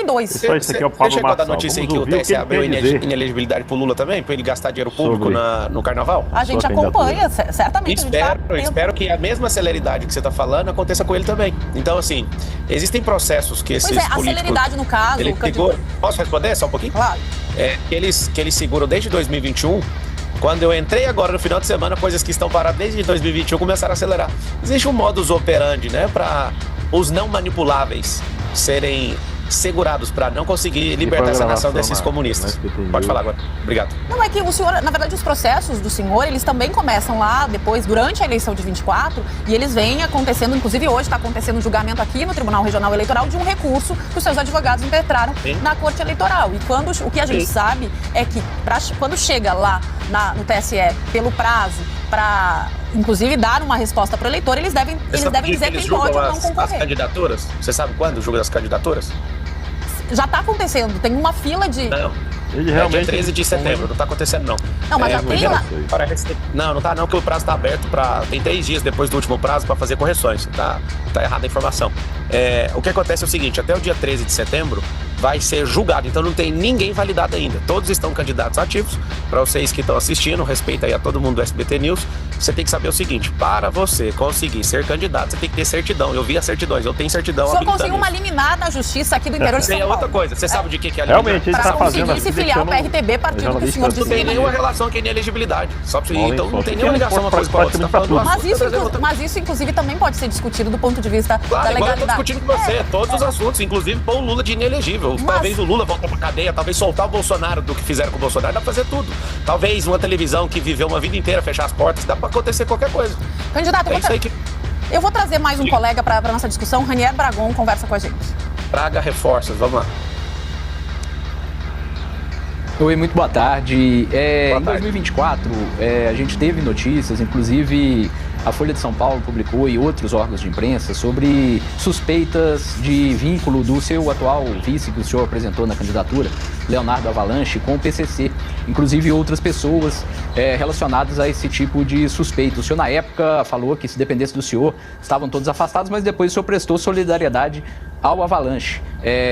tem dois. Isso aqui é o Pablo Você chegou a dar Marçal. notícia aí Vamos que o ouvir TSE ele abriu quer dizer. inelegibilidade pro Lula também, para ele gastar dinheiro público no carnaval? A gente Sua acompanha, certamente. Espero que a mesma celeridade que você está falando aconteça com ele também. Então, assim, existem processos que esses Pois é, a políticos... celeridade no caso... Posso responder só um pouquinho? Claro. Que eles seguram desde 2021. Quando eu entrei agora no final de semana, coisas que estão paradas desde 2021 começaram a acelerar. Existe um modus operandi, né, para os não manipuláveis serem segurados para não conseguir libertar essa nação desses comunistas. Pode falar agora. Obrigado. Não, é que o senhor, na verdade, os processos do senhor, eles também começam lá depois, durante a eleição de 24, e eles vêm acontecendo, inclusive hoje está acontecendo um julgamento aqui no Tribunal Regional Eleitoral de um recurso que os seus advogados impetraram na Corte Eleitoral. E o que a gente sabe é que quando chega lá no TSE pelo prazo para, inclusive, dar uma resposta para o eleitor, eles devem dizer quem pode ou não concorrer. As candidaturas? Você sabe quando julga as candidaturas? Já está acontecendo, tem uma fila de... Não. Ele realmente... dia 13 de setembro, não está acontecendo não. Não, mas já tem lá... Não está não, porque o prazo está aberto tem 3 dias depois do último prazo para fazer correções. Tá errada a informação. O que acontece é o seguinte, até o dia 13 de setembro vai ser julgado, então não tem ninguém validado ainda. Todos estão candidatos ativos. Para vocês que estão assistindo, respeito aí a todo mundo do SBT News, você tem que saber o seguinte, para você conseguir ser candidato, você tem que ter certidão. Eu vi as certidões, eu tenho certidão. O senhor conseguiu uma liminar da justiça aqui do interior de São Paulo. É outra coisa, você sabe de que é a liminar? Realmente, ele está fazendo... Para conseguir se filiar ao PRTB, partido que o senhor disse. Não tem nenhuma relação com a inelegibilidade. Então não tem nenhuma ligação uma coisa com a outra. Mas isso, inclusive, também pode ser discutido do ponto de vista da legalidade. Claro, eu estou discutindo com você todos os assuntos, inclusive pôr o Lula de inelegível. Talvez o Lula voltar pra cadeia, talvez soltar o Bolsonaro do que fizeram com o Bolsonaro, dá pra fazer tudo. Talvez uma televisão que viveu uma vida inteira fechar as portas, dá pra acontecer qualquer coisa. Candidato, eu vou trazer mais um colega pra nossa discussão. Ranier Bragon conversa com a gente. Braga Reforços, vamos lá. Oi, muito boa tarde. Em 2024, a gente teve notícias, inclusive a Folha de São Paulo publicou e outros órgãos de imprensa sobre suspeitas de vínculo do seu atual vice que o senhor apresentou na candidatura, Leonardo Avalanche, com o PCC. Inclusive outras pessoas relacionadas a esse tipo de suspeito. O senhor, na época, falou que se dependesse do senhor, estavam todos afastados, mas depois o senhor prestou solidariedade ao Avalanche.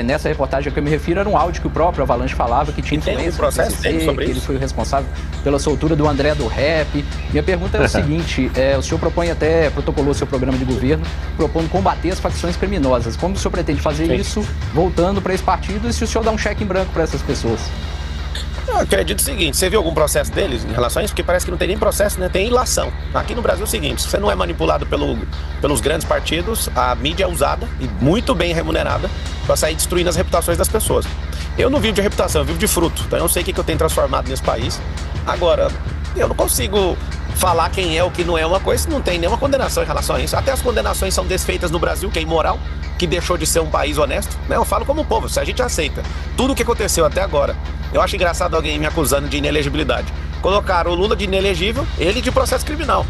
Nessa reportagem a que eu me refiro, era um áudio que o próprio Avalanche falava que tinha influência no PCC, que ele foi o responsável pela soltura do André do Rap. Minha pergunta é o seguinte, o senhor propõe até, protocolou seu programa de governo, propondo combater as facções criminosas. Como o senhor pretende fazer isso, voltando para esse partido, e se o senhor dá um cheque em branco para essas pessoas? Eu acredito o seguinte, você viu algum processo deles em relação a isso? Porque parece que não tem nem processo, né? Tem ilação. Aqui no Brasil é o seguinte, se você não é manipulado pelos grandes partidos, a mídia é usada e muito bem remunerada para sair destruindo as reputações das pessoas. Eu não vivo de reputação, eu vivo de fruto. Então eu não sei o que eu tenho transformado nesse país. Agora, eu não consigo falar quem é ou que não é uma coisa, não tem nenhuma condenação em relação a isso. Até as condenações são desfeitas no Brasil, que é imoral, que deixou de ser um país honesto. Né? Eu falo como povo, se a gente aceita tudo o que aconteceu até agora. Eu acho engraçado alguém me acusando de inelegibilidade. Colocaram o Lula de inelegível, ele de processo criminal.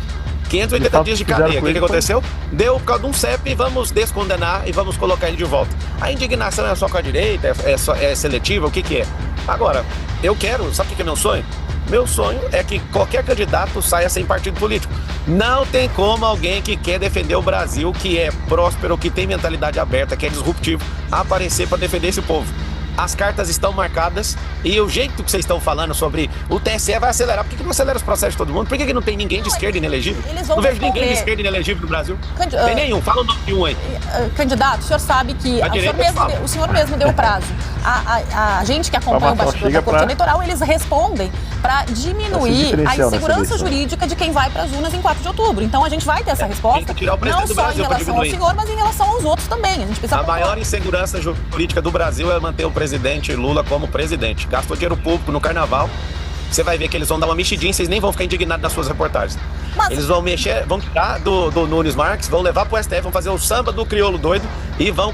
580 dias de cadeia. O que aconteceu? Deu por causa de um CEP, vamos descondenar e vamos colocar ele de volta. A indignação é só com a direita, é seletiva, o que é? Agora, eu quero, sabe o que é meu sonho? Meu sonho é que qualquer candidato saia sem partido político. Não tem como alguém que quer defender o Brasil, que é próspero, que tem mentalidade aberta, que é disruptivo, aparecer para defender esse povo. As cartas estão marcadas e o jeito que vocês estão falando sobre o TSE vai acelerar. Por que não acelera os processos de todo mundo? Por que não tem ninguém de esquerda inelegível? Não vejo ninguém de esquerda inelegível no Brasil. Tem nenhum. Fala o nome de um aí. Candidato, o senhor sabe que o senhor mesmo deu prazo. A gente que acompanha o bastidor da Corte Eleitoral, eles respondem para diminuir a insegurança jurídica de quem vai para as urnas em 4 de outubro. Então a gente vai ter essa resposta, não só em relação ao senhor, mas em relação aos outros também. A gente precisa maior insegurança jurídica do Brasil é manter o presidente Lula como presidente. Gastou dinheiro público no carnaval. Você vai ver que eles vão dar uma mexidinha, vocês nem vão ficar indignados nas suas reportagens. Eles vão mexer, vão tirar do Nunes Marques, vão levar pro STF, vão fazer o samba do crioulo doido e vão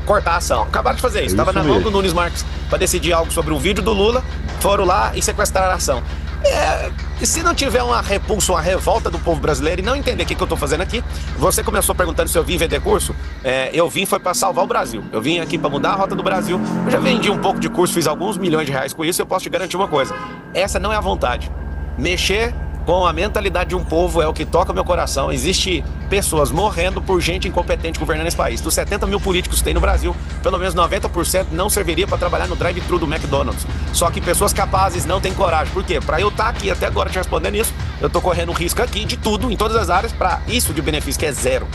cortar a ação. Acabaram de fazer isso. Estava na mão do Nunes Marques para decidir algo sobre um vídeo do Lula, foram lá e sequestraram a ação. Se não tiver uma repulsa, uma revolta do povo brasileiro e não entender o que eu estou fazendo aqui, você começou perguntando se eu vim vender curso, eu vim foi para salvar o Brasil. Eu vim aqui para mudar a rota do Brasil. Eu já vendi um pouco de curso, fiz alguns milhões de reais com isso. Eu posso te garantir uma coisa: essa não é a vontade. Mexer com a mentalidade de um povo, é o que toca meu coração. Existe pessoas morrendo por gente incompetente governando esse país. Dos 70 mil políticos que tem no Brasil, pelo menos 90% não serviria para trabalhar no drive-thru do McDonald's. Só que pessoas capazes não têm coragem. Por quê? Para eu estar aqui até agora te respondendo isso, eu tô correndo risco aqui de tudo, em todas as áreas, para isso de benefício, que é zero.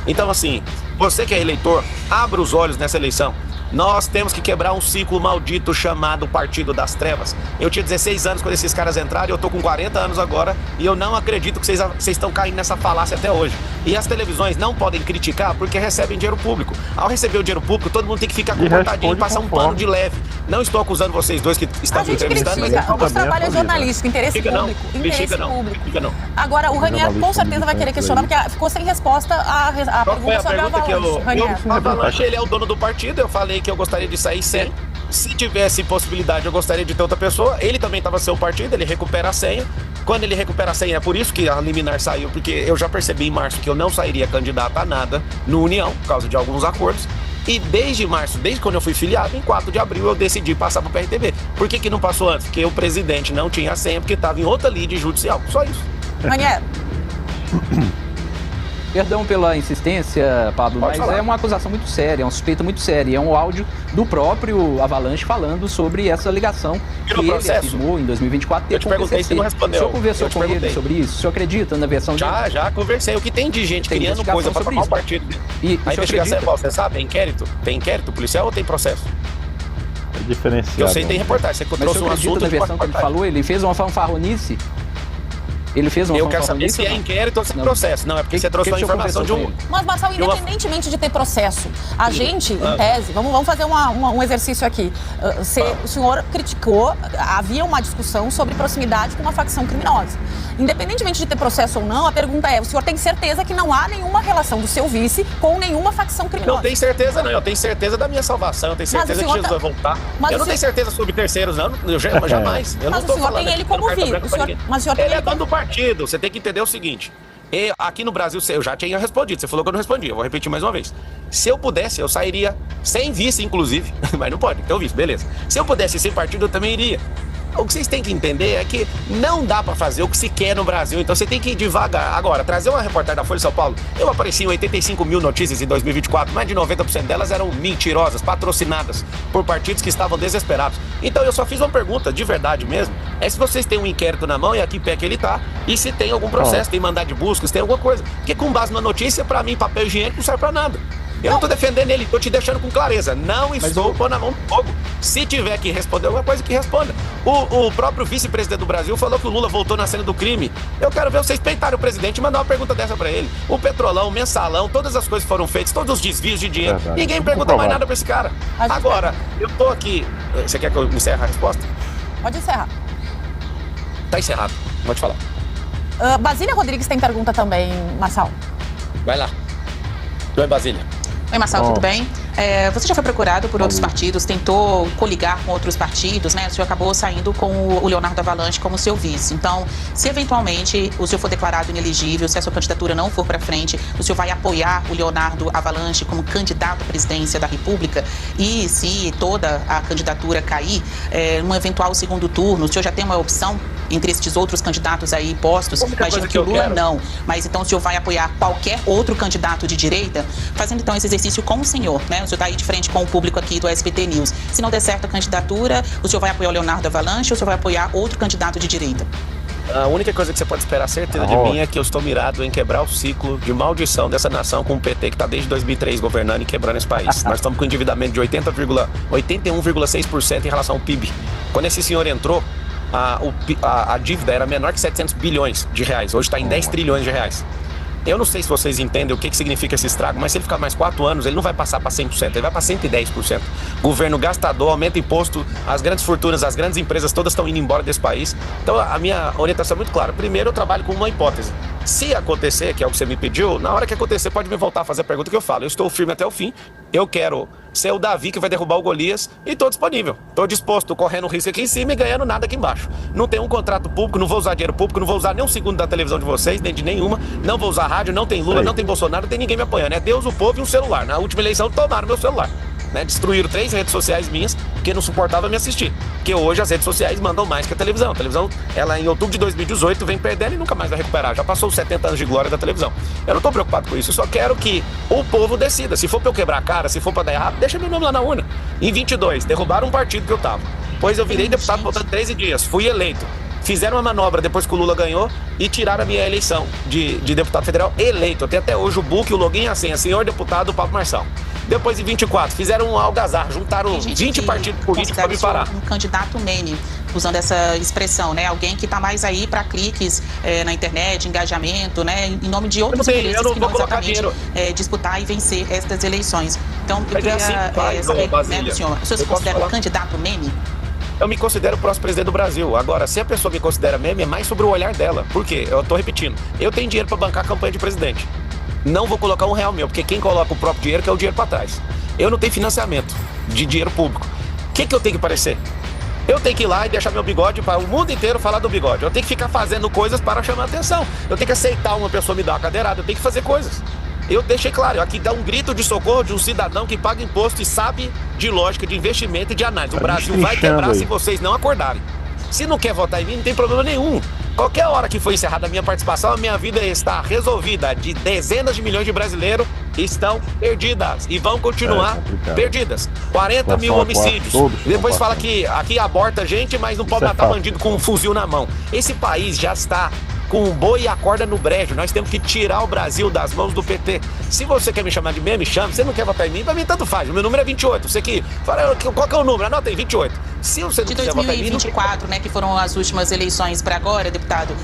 Então, assim, você que é eleitor, abra os olhos nessa eleição. Nós temos que quebrar um ciclo maldito chamado Partido das Trevas. Eu tinha 16 anos quando esses caras entraram e eu tô com 40 anos agora e eu não acredito que vocês estão caindo nessa falácia até hoje. E as televisões não podem criticar porque recebem dinheiro público. Ao receber o dinheiro público, todo mundo tem que ficar comportadinho e passar um pano de leve. Não estou acusando vocês dois que estão me entrevistando, mas o nosso trabalho é jornalístico, interesse público. Interesse público. Agora, o Ranier com certeza vai querer questionar, porque ficou sem resposta a pergunta sobre a Avalanche. O Avalanche, ele é o dono do partido, eu falei que eu gostaria de sair sem. Se tivesse possibilidade, eu gostaria de ter outra pessoa. Ele também estava sem o partido, ele recupera a senha. Quando ele recupera a senha, é por isso que a liminar saiu, porque eu já percebi em março que eu não sairia candidato a nada no União, por causa de alguns acordos. E desde março, desde quando eu fui filiado, em 4 de abril, eu decidi passar para o PRTB. Por que não passou antes? Porque o presidente não tinha a senha, porque estava em outra lide judicial. Só isso. Ranier. Perdão pela insistência, Pablo, mas é uma acusação muito séria, é uma suspeita muito séria. É um áudio do próprio Avalanche falando sobre essa ligação que ele afirmou em 2024 ter com o PCC. Você não respondeu. O senhor conversou com ele sobre isso? O senhor acredita na versão dele? Já conversei. O que tem de gente criando coisa para tomar o partido. E a investigação é qual? Você sabe? É inquérito? Tem inquérito policial ou tem processo? É diferenciado. Eu sei, tem reportagem. Você trouxe um assunto na versão que ele falou, ele fez uma fanfarronice. Ele fez uma Eu quero saber se é inquérito ou se é processo. Não, é porque você trouxe uma informação de um... Mas, Marcelo, independentemente de ter processo, a gente, em tese, vamos fazer um exercício aqui. O senhor criticou, havia uma discussão sobre proximidade com uma facção criminosa. Independentemente de ter processo ou não, a pergunta é, o senhor tem certeza que não há nenhuma relação do seu vice com nenhuma facção criminosa? Não tenho certeza, não. Eu tenho certeza da minha salvação. Eu tenho certeza que Jesus vai voltar. Eu não tenho certeza sobre terceiros, não. Jamais. Eu não estou falando. Mas o senhor tem ele como vice. Mas o senhor tem ele como partido. Você tem que entender o seguinte. Aqui no Brasil, eu já tinha respondido. Você falou que eu não respondi. Eu vou repetir mais uma vez. Se eu pudesse, eu sairia sem vice, inclusive. Mas não pode. Tem o vice, beleza. Se eu pudesse ir sem partido, eu também iria. O que vocês têm que entender é que não dá pra fazer o que se quer no Brasil, então você tem que ir devagar. Agora, trazer uma reportagem da Folha de São Paulo, eu apareci em 85 mil notícias em 2024, mais de 90% delas eram mentirosas, patrocinadas por partidos que estavam desesperados. Então eu só fiz uma pergunta, de verdade mesmo, é se vocês têm um inquérito na mão e a que pé que ele tá, e se tem algum processo, tem mandado de busca, se tem alguma coisa. Porque com base na notícia, pra mim, papel higiênico não serve pra nada. Eu não tô defendendo ele, tô te deixando com clareza. Não estou pondo a mão no fogo. Se tiver que responder alguma coisa, que responda. O próprio vice-presidente do Brasil falou que o Lula voltou na cena do crime. Eu quero ver vocês peitarem o presidente e mandar uma pergunta dessa pra ele. O Petrolão, o Mensalão, todas as coisas foram feitas, todos os desvios de dinheiro. Ninguém pergunta mais nada pra esse cara. Agora, eu tô aqui... Você quer que eu encerre a resposta? Pode encerrar. Tá encerrado. Pode falar. Basília Rodrigues tem pergunta também, Marçal. Vai lá. Oi, Basília. Oi, Marcelo, tudo bem? Você já foi procurado por outros partidos, tentou coligar com outros partidos, né? O senhor acabou saindo com o Leonardo Avalanche como seu vice. Então, se eventualmente o senhor for declarado inelegível, se a sua candidatura não for para frente, o senhor vai apoiar o Leonardo Avalanche como candidato à presidência da República? E se toda a candidatura cair, num eventual segundo turno, o senhor já tem uma opção entre esses outros candidatos aí postos? Imagino que o Lula não. Mas então o senhor vai apoiar qualquer outro candidato de direita? Fazendo então esse exercício com o senhor, né? O senhor está aí de frente com o público aqui do SBT News. Se não der certo a candidatura, o senhor vai apoiar o Leonardo Avalanche ou o senhor vai apoiar outro candidato de direita? A única coisa que você pode esperar certeza de mim é que eu estou mirado em quebrar o ciclo de maldição dessa nação com o PT que está desde 2003 governando e quebrando esse país. Nós estamos com um endividamento de 81,6% em relação ao PIB. Quando esse senhor entrou, a dívida era menor que 700 bilhões de reais. Hoje está em 10 trilhões de reais. Eu não sei se vocês entendem o que significa esse estrago, mas se ele ficar mais 4 anos, ele não vai passar para 100%, ele vai para 110%. Governo gastador, aumenta imposto, as grandes fortunas, as grandes empresas todas estão indo embora desse país. Então a minha orientação é muito clara. Primeiro, eu trabalho com uma hipótese. Se acontecer, que é o que você me pediu, na hora que acontecer pode me voltar a fazer a pergunta que eu falo. Eu estou firme até o fim, eu quero ser o Davi que vai derrubar o Golias e estou disponível. Estou disposto, correndo risco aqui em cima e ganhando nada aqui embaixo. Não tenho um contrato público, não vou usar dinheiro público, não vou usar nem um segundo da televisão de vocês, nem de nenhuma, não vou usar rádio, não tem Lula, não tem Bolsonaro, não tem ninguém me apoiando. É Deus, o povo e um celular. Na última eleição tomaram meu celular. né? Destruíram 3 redes sociais minhas, porque não suportava me assistir. Porque hoje as redes sociais mandam mais que a televisão. A televisão, ela em outubro de 2018 vem perdendo e nunca mais vai recuperar. Já passou os 70 anos de glória da televisão. Eu não tô preocupado com isso, eu só quero que o povo decida. Se for pra eu quebrar a cara, se for pra dar errado, deixa meu nome lá na urna. Em 22, derrubaram um partido que eu tava. Pois eu virei deputado voltando 13 dias, fui eleito. Fizeram uma manobra depois que o Lula ganhou e tiraram a minha eleição de deputado federal eleito. Eu tenho até hoje o book, o login assim, é senhor deputado Pablo Marçal. Depois, em 24, fizeram um algazarra, juntaram 20 partidos políticos para me parar. Um candidato meme, usando essa expressão, né? Alguém que está mais aí para cliques na internet, engajamento, né? Em nome de outros interesses que não exatamente disputar e vencer estas eleições. Então, eu queria saber, né, do senhor, o senhor se considera um candidato meme? Eu me considero o próximo presidente do Brasil. Agora, se a pessoa me considera meme, é mais sobre o olhar dela. Por quê? Eu tô repetindo. Eu tenho dinheiro para bancar a campanha de presidente. Não vou colocar R$1 meu, porque quem coloca o próprio dinheiro quer o dinheiro para trás. Eu não tenho financiamento de dinheiro público. O que eu tenho que parecer? Eu tenho que ir lá e deixar meu bigode para o mundo inteiro falar do bigode. Eu tenho que ficar fazendo coisas para chamar atenção. Eu tenho que aceitar uma pessoa me dar uma cadeirada. Eu tenho que fazer coisas. Eu deixei claro, aqui dá um grito de socorro de um cidadão que paga imposto e sabe de lógica, de investimento e de análise. O Brasil vai quebrar se vocês não acordarem. Se não quer votar em mim, não tem problema nenhum. Qualquer hora que for encerrada a minha participação, a minha vida está resolvida. De dezenas de milhões de brasileiros estão perdidas e vão continuar perdidas. 40 mil homicídios. Depois fala que aqui aborta gente, mas não pode matar bandido com um fuzil na mão. Esse país já está com um boi e a corda no brejo. Nós temos que tirar o Brasil das mãos do PT. Se você quer me chamar de meme, chame. Se você não quer votar em mim, pra mim tanto faz. O meu número é 28. Você que fala, qual que é o número? Anota aí, 28. Se você não quiser votar em mim... De 2024, né, que foram as últimas eleições para agora, deputado,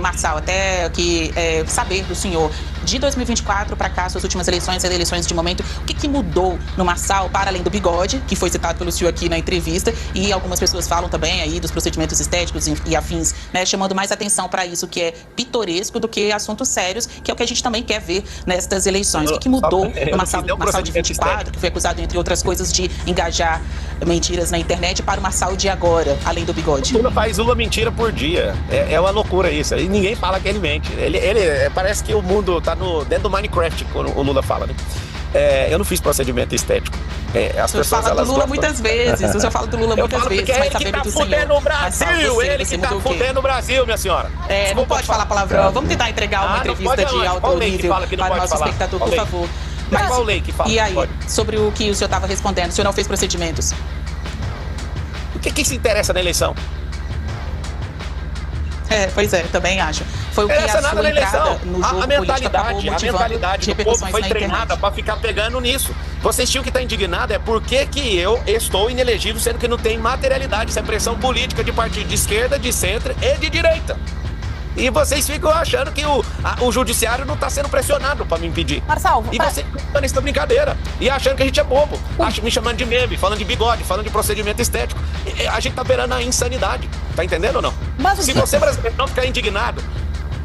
Marçal, até que saber do senhor, de 2024 para cá, suas últimas eleições, as eleições de momento, o que mudou no Marçal, para além do bigode, que foi citado pelo senhor aqui na entrevista, e algumas pessoas falam também aí dos procedimentos estéticos e afins, né, chamando mais atenção para isso que é pitoresco do que assuntos sérios, que é o que a gente também quer ver nestas eleições. O que mudou no Marçal de 24, que foi acusado, entre outras coisas, de engajar mentiras na internet, para o Marçal de agora, além do bigode? Lula faz uma mentira por dia. É uma loucura isso. E ninguém fala que ele mente. Ele parece que o mundo tá dentro do Minecraft, quando o Lula fala, né? Eu não fiz procedimento estético. As pessoas, fala do Lula muitas vezes. O senhor fala do Lula muitas vezes. Mas ele que tá fudendo o Brasil. Ele que tá fudendo o Brasil, minha senhora. Não pode falar palavrão. Vamos tentar entregar uma entrevista de alto nível para o nosso espectador, por favor. Mas qual lei que fala? E aí, sobre o que o senhor estava respondendo, o senhor não fez procedimentos? O que se interessa na eleição? Pois é, também acho. Foi o que a sua entrada no jogo político acabou motivando, a mentalidade do povo foi treinada para ficar pegando nisso. Vocês tinham que estar indignados por que eu estou inelegível, sendo que não tem materialidade. Isso é pressão política de partido de esquerda, de centro e de direita. E vocês ficam achando que o judiciário não está sendo pressionado para me impedir. Marçal, e vocês ficam nessa brincadeira. E achando que a gente é bobo. Me chamando de meme, falando de bigode, falando de procedimento estético. A gente tá beirando a insanidade. Tá entendendo ou não? Se você, brasileiro, não ficar indignado,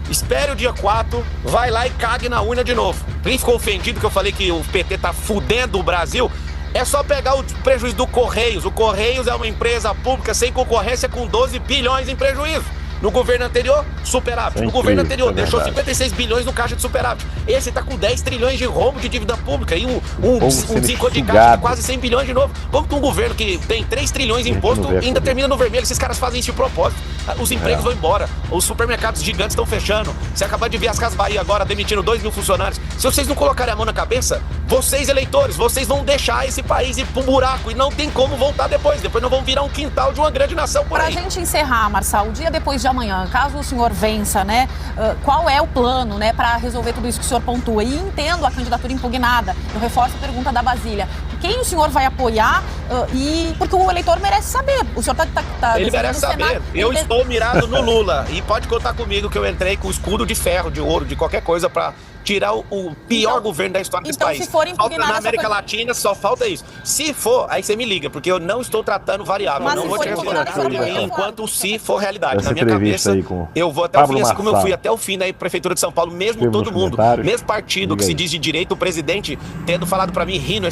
espere o dia 4, vai lá e cague na urna de novo. Quem ficou ofendido que eu falei que o PT tá fudendo o Brasil, é só pegar o prejuízo do Correios. O Correios é uma empresa pública sem concorrência com 12 bilhões em prejuízo. No governo anterior, superávit. No governo anterior, deixou 56 bilhões no caixa de superávit. Esse tá com 10 trilhões de rombo de dívida pública e um desencontro de caixa de quase 100 bilhões de novo. Vamos ter um governo que tem 3 trilhões de imposto e ainda termina no vermelho. Esses caras fazem isso de propósito. Os empregos vão embora. Os supermercados gigantes estão fechando. Você acabou de ver as Casas Bahia agora demitindo 2 mil funcionários. Se vocês não colocarem a mão na cabeça, vocês, eleitores, vocês vão deixar esse país ir pro buraco e não tem como voltar depois. Depois não vão virar um quintal de uma grande nação por aí. Pra gente encerrar, Marçal, o dia depois de amanhã, caso o senhor vença, né, qual é o plano, né, para resolver tudo isso que o senhor pontua? E entendo a candidatura impugnada. Eu reforço a pergunta da Basília. Quem o senhor vai apoiar? Porque o eleitor merece saber. O senhor tá ele merece saber. Eu estou mirado no Lula. E pode contar comigo que eu entrei com escudo de ferro, de ouro, de qualquer coisa para tirar o pior governo da história desse país. Se for impugnada na América Latina só falta isso. Se for, aí você me liga, porque eu não estou tratando variável. Eu não vou te responder enquanto se for realidade. Na minha cabeça, eu vou até o fim, assim como eu fui até o fim da Prefeitura de São Paulo, mesmo todo mundo, mesmo partido que se diz de direito, o presidente tendo falado para mim, rindo,